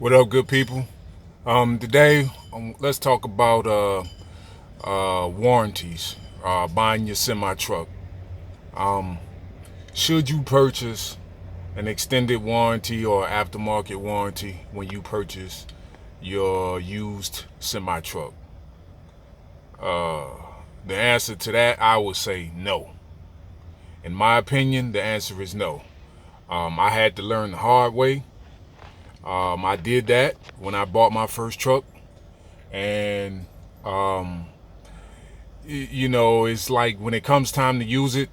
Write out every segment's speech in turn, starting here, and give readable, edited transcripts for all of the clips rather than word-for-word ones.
What up, good people? Today, let's talk about warranties. Buying your semi truck. Um, should you purchase an extended warranty or aftermarket warranty when you purchase your used semi truck? Uh, the answer to that, I would say no. In my opinion, the answer is no. I had to learn the hard way. I did that when I bought my first truck, and um, it's like when it comes time to use it,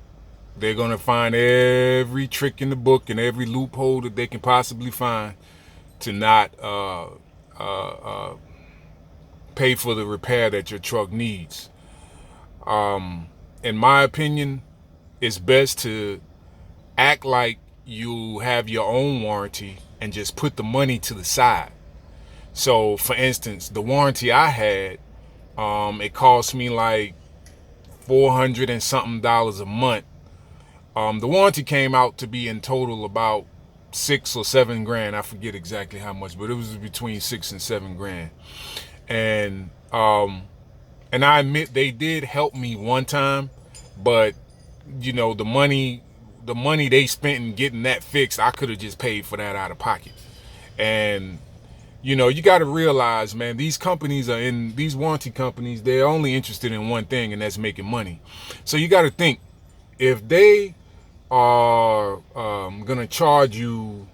they're gonna find every trick in the book and every loophole that they can possibly find to not uh, pay for the repair that your truck needs. In my opinion, it's best to act like you have your own warranty and just put the money to the side. So, for instance, the warranty I had, it cost me like $400 and something a month. The warranty came out to be in total about 6 or 7 grand. I forget exactly how much, but it was between 6 and 7 grand. And and I admit they did help me one time, but the money they spent in getting that fixed, I could have just paid for that out of pocket. And you got to realize, man, these warranty companies, they're only interested in one thing, and that's making money. So you got to think, if they are going to charge you,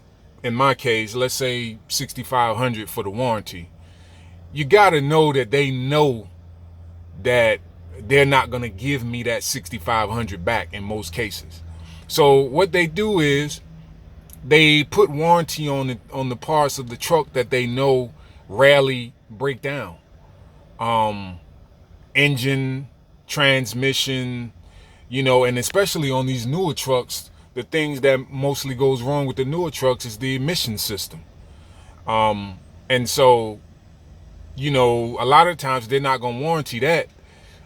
in my case, let's say 6,500 for the warranty, you got to know that they know that they're not going to give me that 6,500 back in most cases. So what they do is they put warranty on the parts of the truck that they know rarely break down. Engine, transmission, and especially on these newer trucks, the things that mostly goes wrong with the newer trucks is the emission system. And so, a lot of times they're not going to warranty that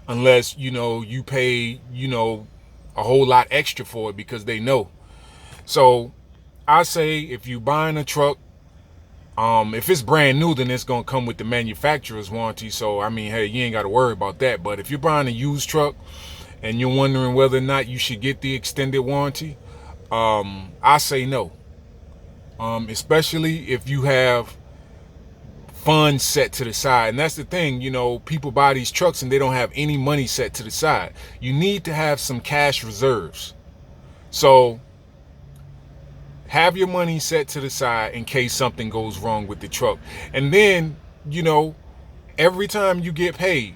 unless, you pay, a whole lot extra for it, because they know. So I say, if you buying a truck, if it's brand new, then it's gonna come with the manufacturer's warranty. So I mean, hey, you ain't got to worry about that. But if you're buying a used truck and you're wondering whether or not you should get the extended warranty, I say no. Especially if you have funds set to the side. And that's the thing, people buy these trucks and they don't have any money set to the side. You need to have some cash reserves. So have your money set to the side in case something goes wrong with the truck. And then, every time you get paid,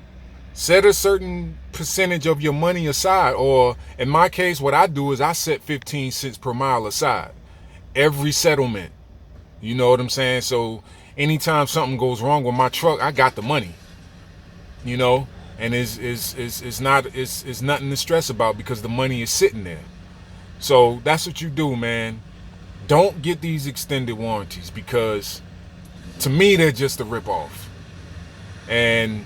set a certain percentage of your money aside. Or in my case, what I do is I set 15 cents per mile aside every settlement. You know what I'm saying? So anytime something goes wrong with my truck, I got the money. And it's nothing to stress about, because the money is sitting there. So that's what you do, man. Don't get these extended warranties, because to me they're just a ripoff. And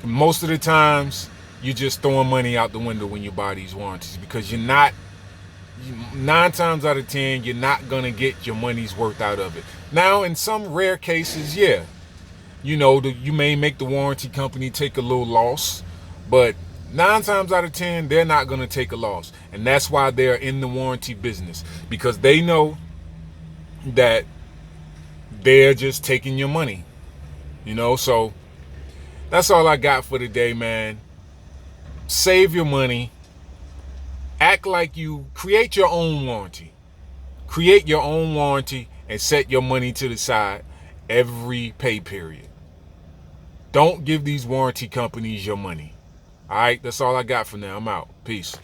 most of the times you're just throwing money out the window when you buy these warranties, because 9 times out of 10 you're not gonna get your money's worth out of it. Now, in some rare cases, yeah, you may make the warranty company take a little loss, but 9 times out of 10 they're not going to take a loss. And that's why they're in the warranty business, because they know that they're just taking your money. So that's all I got for today, man. Save your money. Act like you create your own warranty. Create your own warranty and set your money to the side every pay period. Don't give these warranty companies your money. All right, that's all I got for now. I'm out. Peace.